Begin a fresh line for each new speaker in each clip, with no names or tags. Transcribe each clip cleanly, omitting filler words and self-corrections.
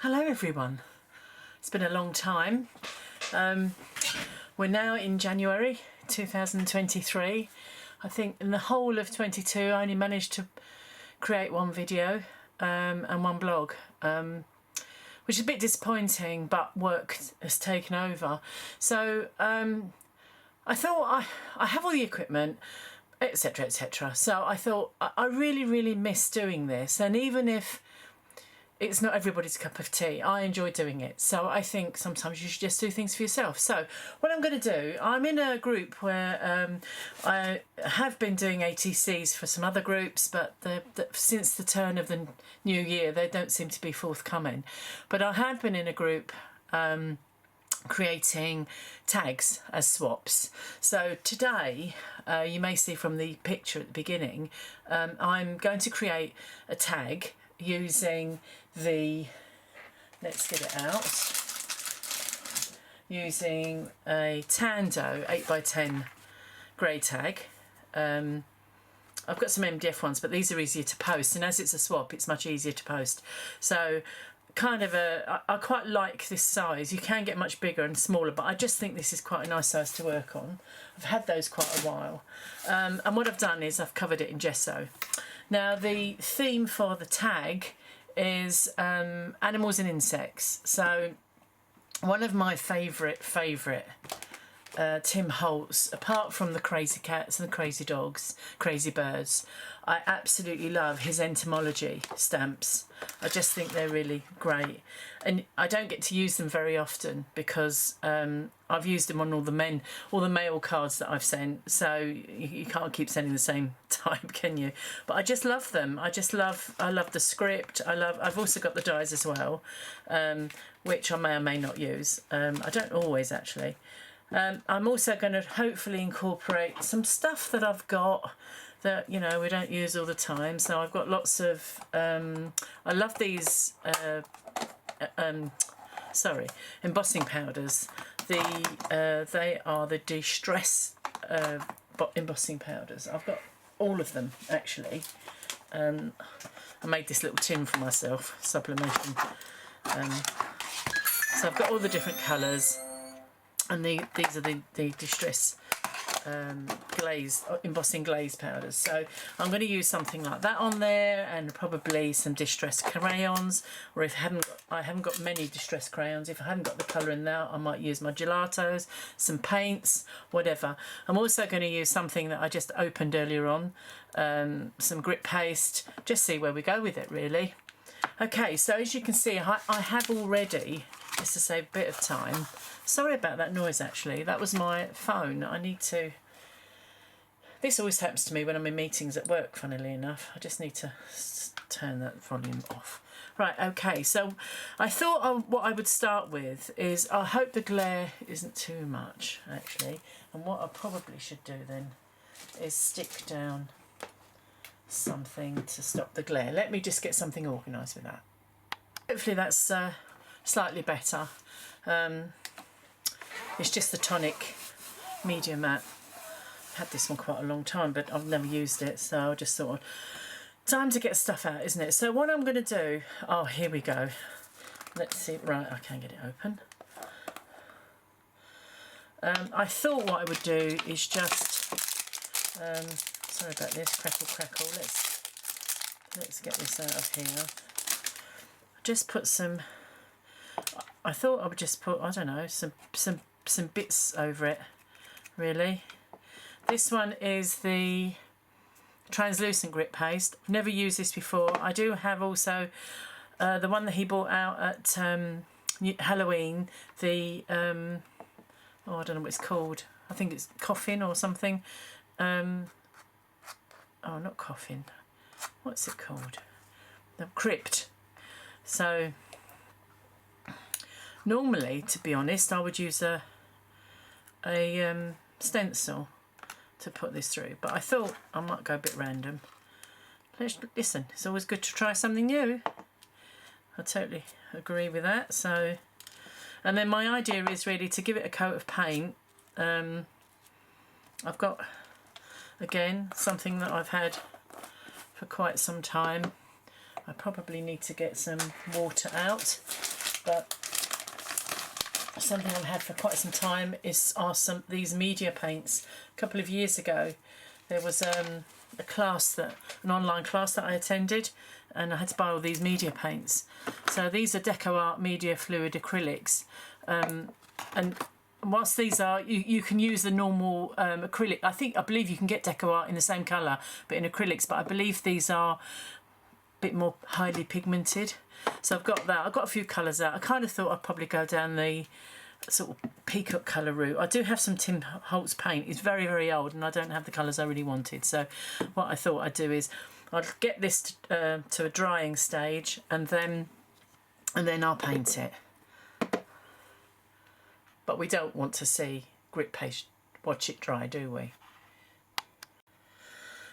Hello everyone, it's been a long time. We're now in January 2023. I think in the whole of 22 I only managed to create one video and one blog, which is a bit disappointing, but work has taken over. So I thought I have all the equipment, etc, etc. So I thought I really miss doing this, and even if it's not everybody's cup of tea, I enjoy doing it. So I think sometimes you should just do things for yourself. So what I'm going to do, I'm in a group where I have been doing ATCs for some other groups, but since the turn of the new year, they don't seem to be forthcoming. But I have been in a group creating tags as swaps. So today, you may see from the picture at the beginning, I'm going to create a tag using the, let's get it out, using a Tando 8x10 grey tag. I've got some MDF ones, but these are easier to post, and as it's a swap it's much easier to post. So kind of I quite like this size. You can get much bigger and smaller, but I just think this is quite a nice size to work on. I've had those quite a while, and what I've done is I've covered it in gesso. Now the theme for the tag is animals and insects. So one of my favourite Tim Holtz, apart from the crazy cats and the crazy dogs, crazy birds, I absolutely love his entomology stamps. I just think they're really great, and I don't get to use them very often because I've used them on all the mail cards that I've sent, so you can't keep sending the same type, can you? But I just love them. I love the script. I've also got the dies as well, which I may or may not use. I don't always actually. I'm also going to hopefully incorporate some stuff that I've got that, you know, we don't use all the time. So I've got lots of, I love these, embossing powders. They are the Distress embossing powders. I've got all of them actually. I made this little tin for myself, sublimation. So I've got all the different colours. And these are the Distress embossing glaze powders. So I'm going to use something like that on there, and probably some Distress crayons. Or if I haven't got many Distress crayons, if I haven't got the colour in there, I might use my gelatos, some paints, whatever. I'm also going to use something that I just opened earlier on, some grit paste. Just see where we go with it, really. Okay, so as you can see, I have already, just to save a bit of time. Sorry about that noise actually, that was my phone. This always happens to me when I'm in meetings at work, funnily enough. I just need to turn that volume off. Right, okay, so I thought what I would start with is, I hope the glare isn't too much actually, and what I probably should do then is stick down something to stop the glare. Let me just get something organised with that. Hopefully that's slightly better. It's just the tonic media mat. I've had this one quite a long time, but I've never used it, so I just thought, time to get stuff out, isn't it? So what I'm going to do, oh, here we go. Let's see, right, I can get it open. I thought what I would do is just, sorry about this, crackle. Let's get this out of here. Just put some, I thought I would just put, I don't know, some bits over it, really. This one is the translucent grit paste. I've never used this before. I do have also the one that he bought out at Halloween, the oh, I don't know what it's called. I think it's Coffin or something. Oh, not Coffin. What's it called? The Crypt. So normally, to be honest, I would use a stencil to put this through, but I thought I might go a bit random. Listen, it's always good to try something new. I totally agree with that. So, and then my idea is really to give it a coat of paint. I've got, again, something that I've had for quite some time. I probably need to get some water out. but something I've had for quite some time are these media paints. A couple of years ago there was an online class that I attended, and I had to buy all these media paints. So these are Deco Art Media Fluid Acrylics, and whilst these are, you can use the normal acrylic. I believe you can get Deco Art in the same colour but in acrylics, but I believe these are a bit more highly pigmented. So I've got that. I've got a few colours out. I kind of thought I'd probably go down the sort of peacock colour route. I do have some Tim Holtz paint. It's very, very old and I don't have the colours I really wanted. So what I thought I'd do is I'd get this to a drying stage and then I'll paint it. But we don't want to see grit paste, watch it dry, do we?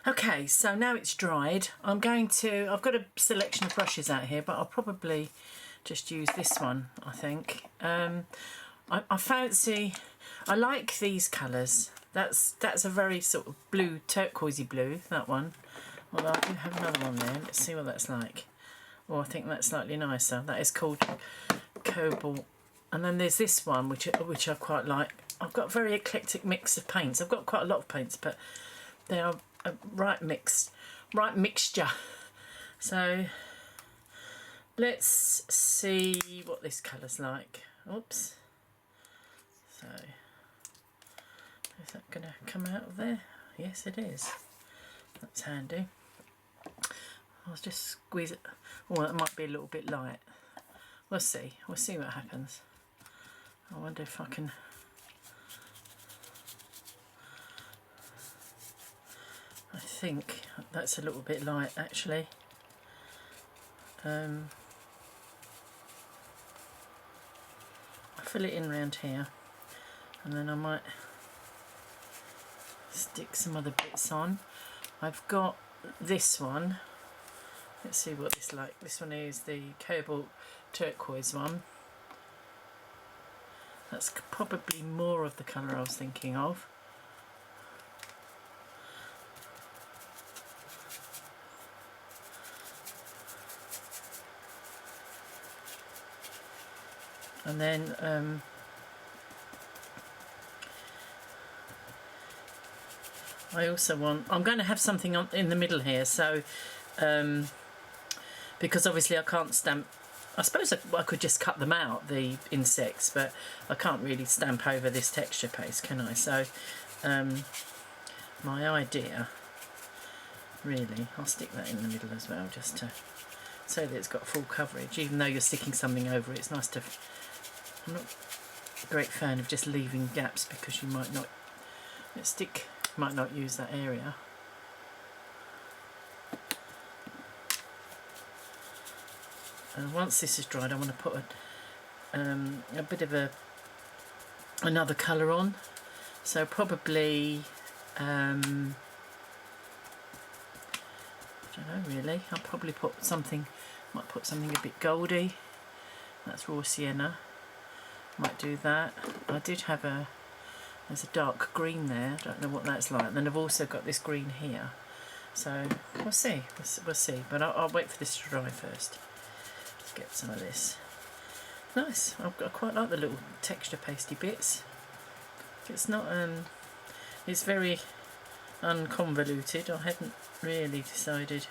Okay, so now it's dried. I've got a selection of brushes out here, but I'll probably just use this one, I think. I like these colours. That's a very sort of blue, turquoisey blue, that one. Although I do have another one there. Let's see what that's like. Oh, I think that's slightly nicer. That is called Cobalt. And then there's this one, which I quite like. I've got a very eclectic mix of paints. I've got quite a lot of paints, but they are a right mixture. So let's see what this colour's like. Oops. So is that going to come out of there? Yes, it is. That's handy. I'll just squeeze it. Oh, that might be a little bit light. We'll see. We'll see what happens. I wonder if I can. I think that's a little bit light, actually. I'll fill it in round here, and then I might stick some other bits on. I've got this one. Let's see what this is like. This one is the Cobalt Turquoise one. That's probably more of the colour I was thinking of. And then I also want, I'm going to have something in the middle here, so because obviously I can't stamp. I suppose I could just cut them out, the insects, but I can't really stamp over this texture paste, can I? So my idea, really, I'll stick that in the middle as well, just to so that it's got full coverage. Even though you're sticking something over it, it's nice to. I'm not a great fan of just leaving gaps because you might not use that area. And once this is dried, I want to put a bit of another colour on. So probably, I don't know really. I'll probably put something. Might put something a bit goldy. That's raw sienna. Might do that. I did have there's a dark green there. I don't know what that's like. And then I've also got this green here. So we'll see. We'll see. But I'll wait for this to dry first. Get some of this. Nice. I quite like the little texture pasty bits. It's not it's very unconvoluted. I hadn't really decided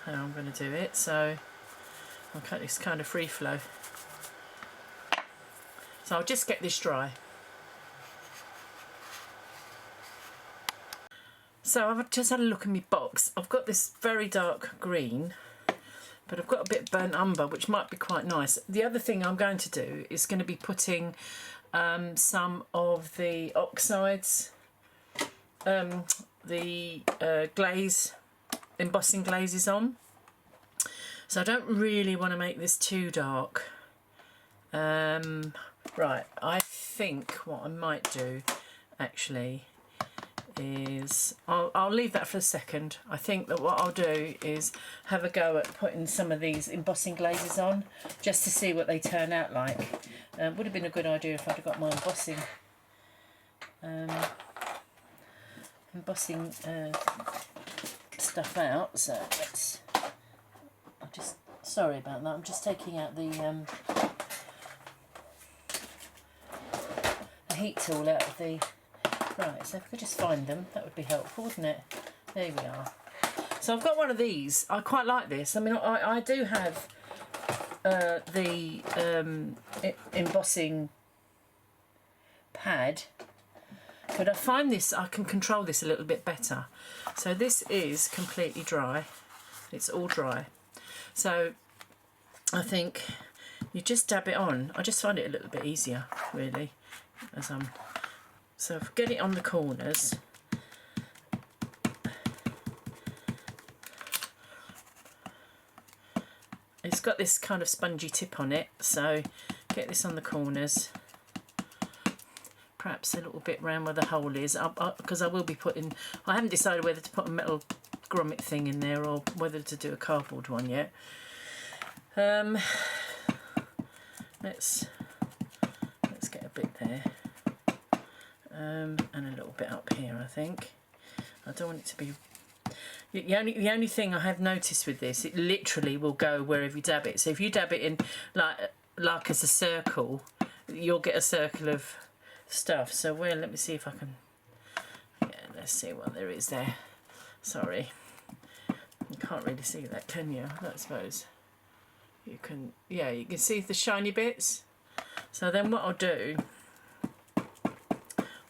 how I'm going to do it, so it's kind of free flow. So I'll just get this dry. So I've just had a look in my box. I've got this very dark green, but I've got a bit of burnt umber, which might be quite nice. The other thing I'm going to do is going to be putting some of the oxides, the glaze, embossing glazes on. So I don't really want to make this too dark. Right, I think what I might do actually is I'll leave that for a second. I think that what I'll do is have a go at putting some of these embossing glazes on just to see what they turn out like. Would have been a good idea if I'd have got my embossing stuff out. So I'll just sorry about that. I'm just taking out the heat tool out of the... Right, so if we could just find them, that would be helpful, wouldn't it? There we are. So I've got one of these. I quite like this. I mean, I do have the embossing pad, but I find this, I can control this a little bit better. So this is completely dry. It's all dry. So I think you just dab it on. I just find it a little bit easier, really, as I'm... So if I get it on the corners, it's got this kind of spongy tip on it, so get this on the corners, perhaps a little bit round where the hole is, because I will be putting... I haven't decided whether to put a metal grommet thing in there or whether to do a cardboard one yet. Let's get a bit there. And a little bit up here, I think. I don't want it to be... The only thing I have noticed with this, it literally will go wherever you dab it. So if you dab it in like as a circle, you'll get a circle of stuff. So let me see if I can... Yeah, let's see what there is there. Sorry. You can't really see that, can you? I suppose. You can... Yeah, you can see the shiny bits. So then what I'll do...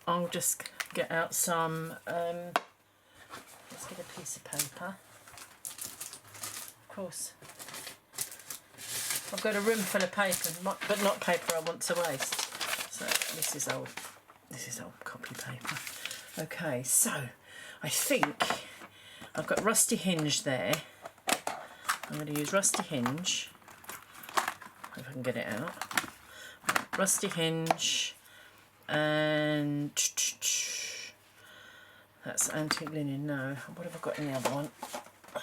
I'll just get out some, let's get a piece of paper. Of course, I've got a room full of paper, but not paper I want to waste. So this is old copy paper. Okay, so I think I've got rusty hinge there. I'm going to use rusty hinge, if I can get it out. Rusty hinge. And that's antique linen. No, what have I got in the other one? I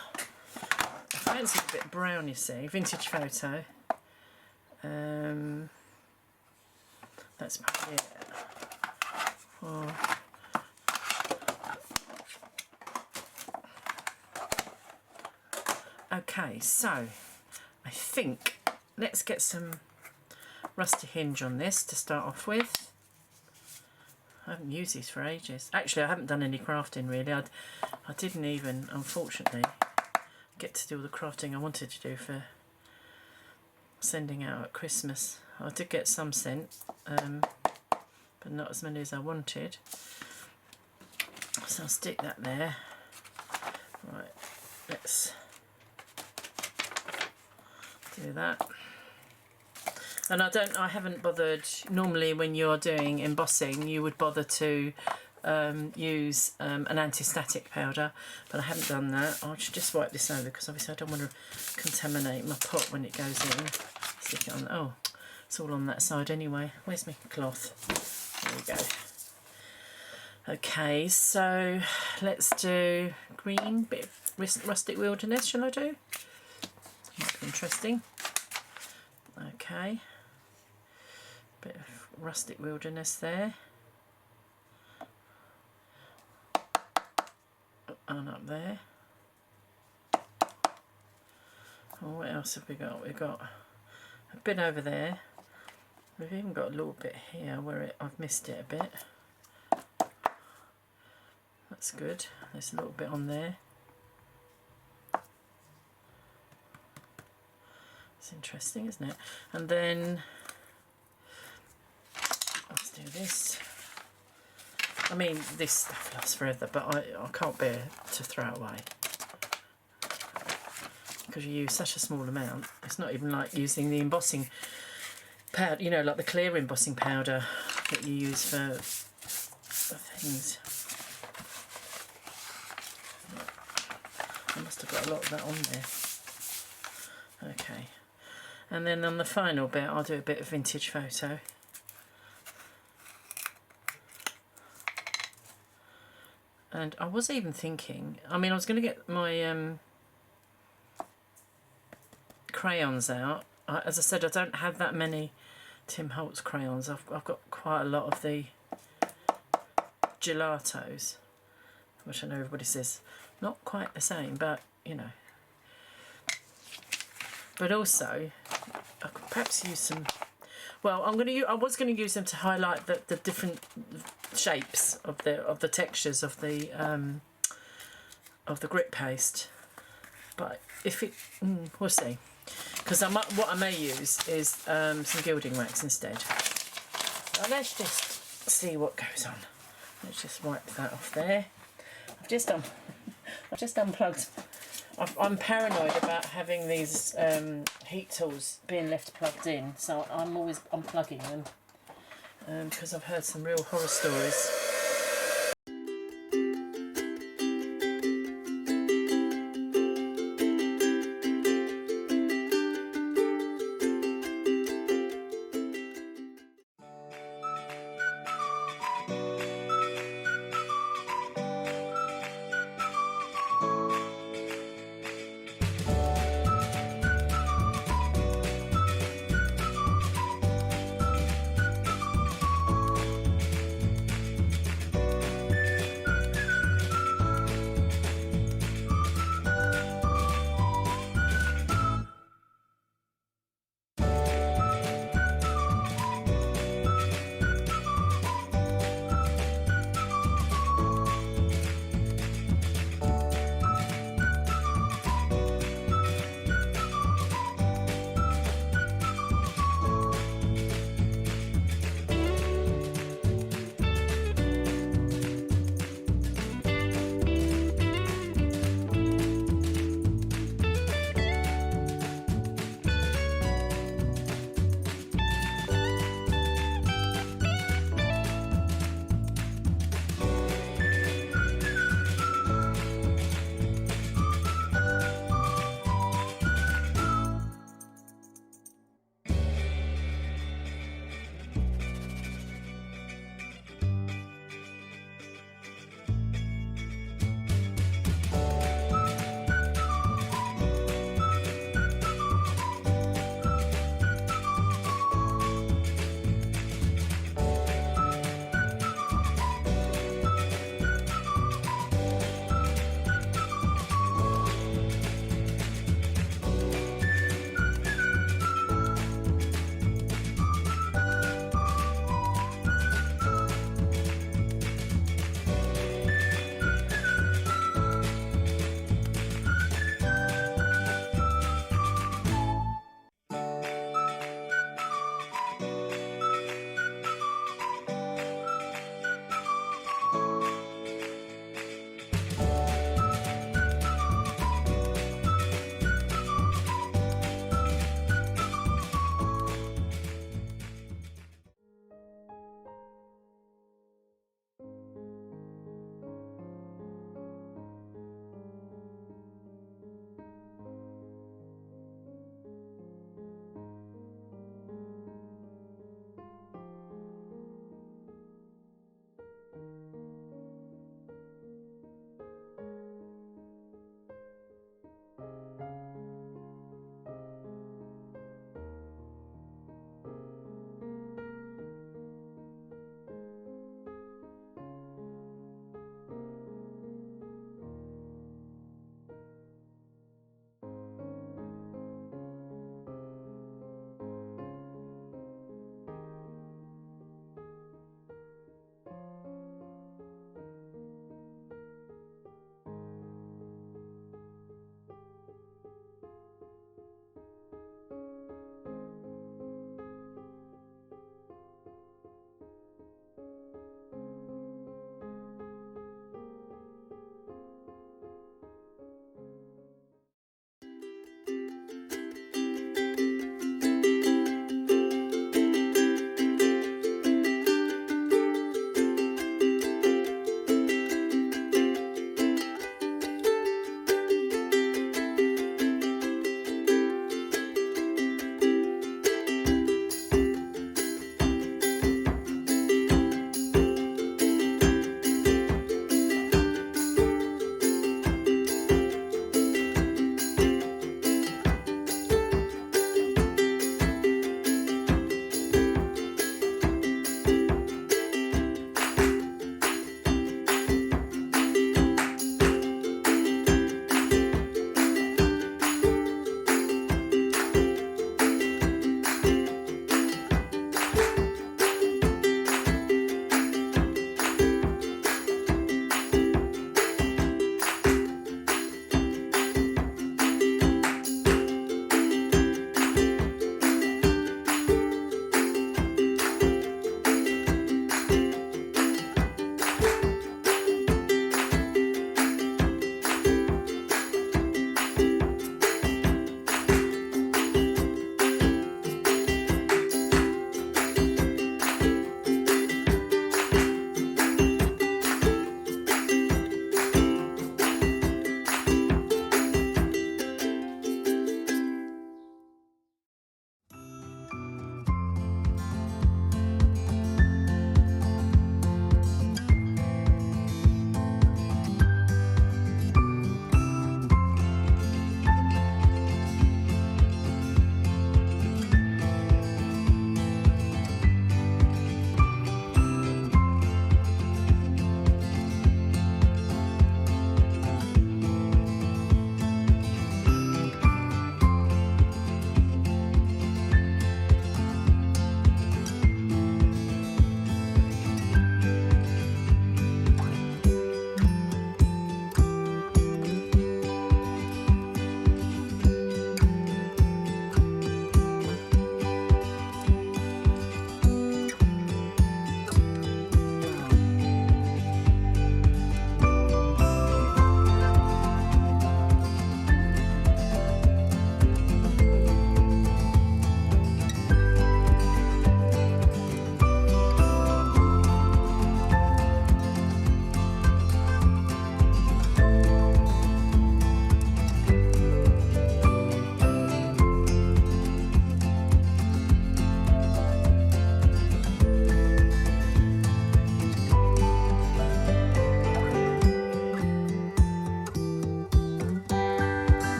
fancy a bit brown, you see. Vintage photo. That's probably it. Oh. Okay, so I think let's get some rusty hinge on this to start off with. I haven't used these for ages. Actually, I haven't done any crafting really. I didn't even, unfortunately, get to do all the crafting I wanted to do for sending out at Christmas. I did get some sent, but not as many as I wanted. So I'll stick that there. Right, let's do that. And I haven't bothered, normally when you're doing embossing you would bother to use an anti-static powder, but I haven't done that. I should just wipe this over because obviously I don't want to contaminate my pot when it goes in. Stick it on, oh, it's all on that side anyway. Where's my cloth? There we go. Okay, so let's do green, bit of rustic wilderness, shall I do? Might be interesting. Okay. Bit of rustic wilderness there, and up there. Oh, what else have we got? We've got a bit over there. We've even got a little bit here where I've missed it a bit. That's good. There's a little bit on there. It's interesting, isn't it? And then let's do this. I mean, this stuff lasts forever, but I can't bear to throw it away because you use such a small amount. It's not even like using the embossing powder, you know, like the clear embossing powder that you use for things. I must have got a lot of that on there. Okay, and then on the final bit I'll do a bit of vintage photo. And I was even thinking, I mean, I was going to get my crayons out. As I said, I don't have that many Tim Holtz crayons. I've got quite a lot of the gelatos, which I know everybody says not quite the same, but you know. but also I could perhaps use some. Well, I was going to use them to highlight the different shapes of the textures of the grit paste. But if it, we'll see. Because what I may use is some gilding wax instead. So let's just see what goes on. Let's just wipe that off there. I've just unplugged. I'm paranoid about having these heat tools being left plugged in, so I'm always unplugging them because I've heard some real horror stories.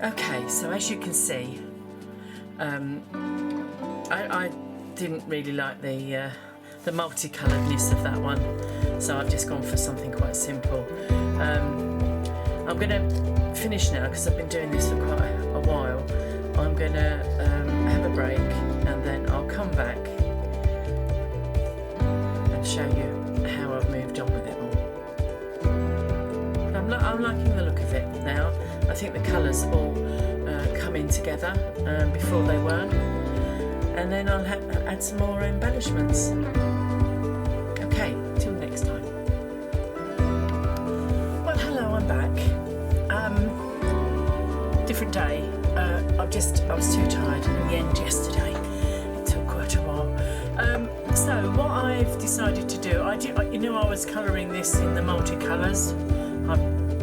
Okay, so as you can see, I didn't really like the multicolouredness of that one, so I've just gone for something quite simple. I'm going to finish now because I've been doing this for quite a while. I'm going to have a break and then I'll come back and show you how I've moved on with it all. I'm liking the look of it now. I think the colours all come in together before they weren't, and then I'll add some more embellishments. Okay, till next time. Well, hello, I'm back. Different day. I was too tired in the end yesterday. It took quite a while. So what I've decided to do, I was colouring this in the multicolours.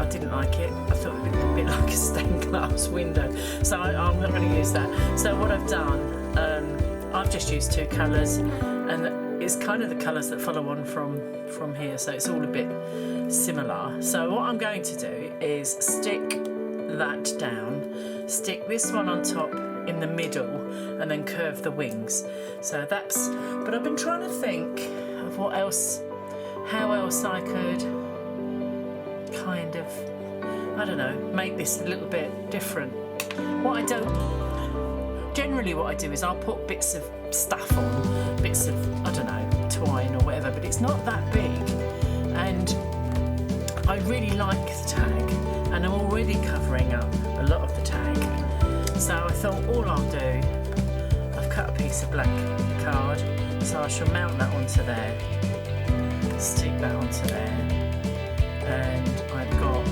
I didn't like it. I thought it would be a bit like a stained glass window, so I'm not going to use that. So what I've done, I've just used two colours, and it's kind of the colours that follow on from here, so it's all a bit similar. So what I'm going to do is stick that down, stick this one on top in the middle, and then curve the wings. So that's, but I've been trying to think of what else, how else I could kind of, I don't know, make this a little bit different. Generally what I do is I'll put bits of stuff on, bits of, I don't know, twine or whatever, but it's not that big, and I really like the tag, and I'm already covering up a lot of the tag. So I thought all I'll do, I've cut a piece of black card, so I shall mount that onto there, stick that onto there, and I've got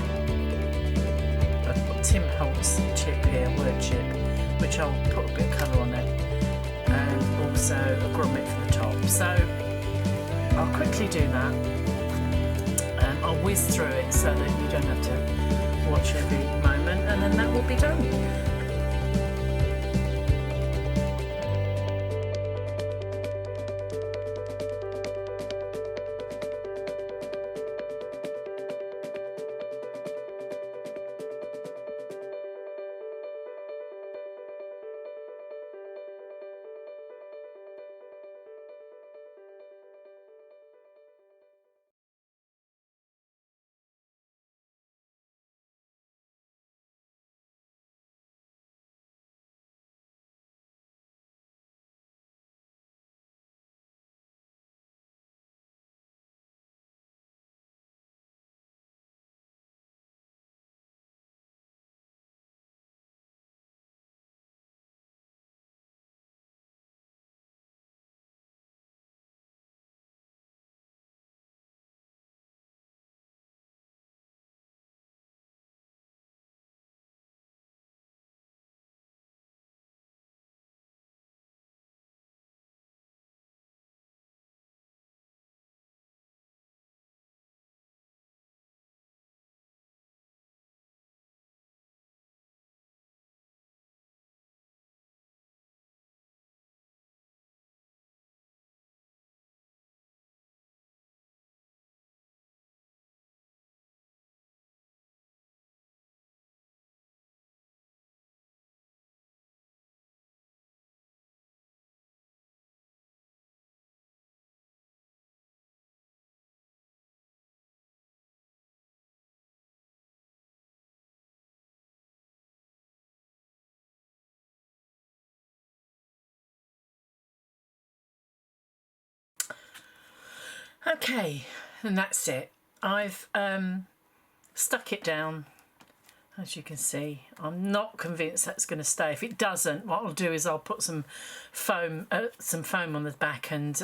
Tim Holtz chip here, word chip, which I'll put a bit of colour on it, and also a grommet for the top. So I'll quickly do that. I'll whiz through it so that you don't have to watch every moment, and then that will be done. Okay, and that's it. I've stuck it down, as you can see. I'm not convinced that's going to stay. If it doesn't, what I'll do is I'll put some foam on the back and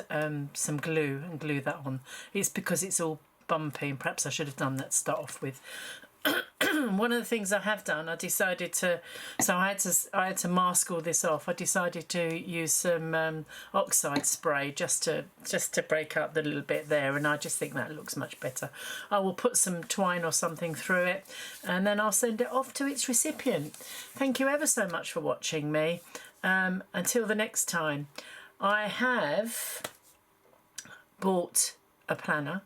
some glue, and glue that on. It's because it's all bumpy, and perhaps I should have done that to start off with. One of the things I have done, I decided to, so I had to mask all this off. I decided to use some oxide spray just to break up the little bit there, and I just think that looks much better. I will put some twine or something through it, and then I'll send it off to its recipient. Thank you ever so much for watching me. Until the next time, I have bought a planner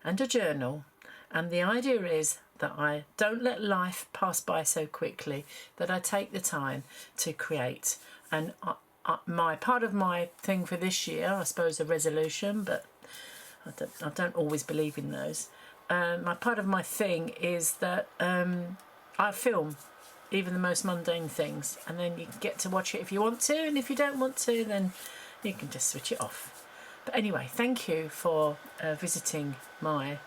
and a journal And the idea is that I don't let life pass by so quickly, that I take the time to create. And my part of my thing for this year, I suppose a resolution, but I don't always believe in those. My part of my thing is that I film even the most mundane things, and then you get to watch it if you want to, and if you don't want to, then you can just switch it off. But anyway, thank you for visiting my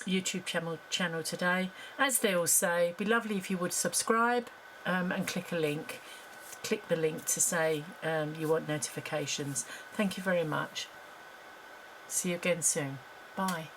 YouTube channel today. As they all say, it'd be lovely if you would subscribe and click the link to say you want notifications. Thank you very much. See you again soon. Bye.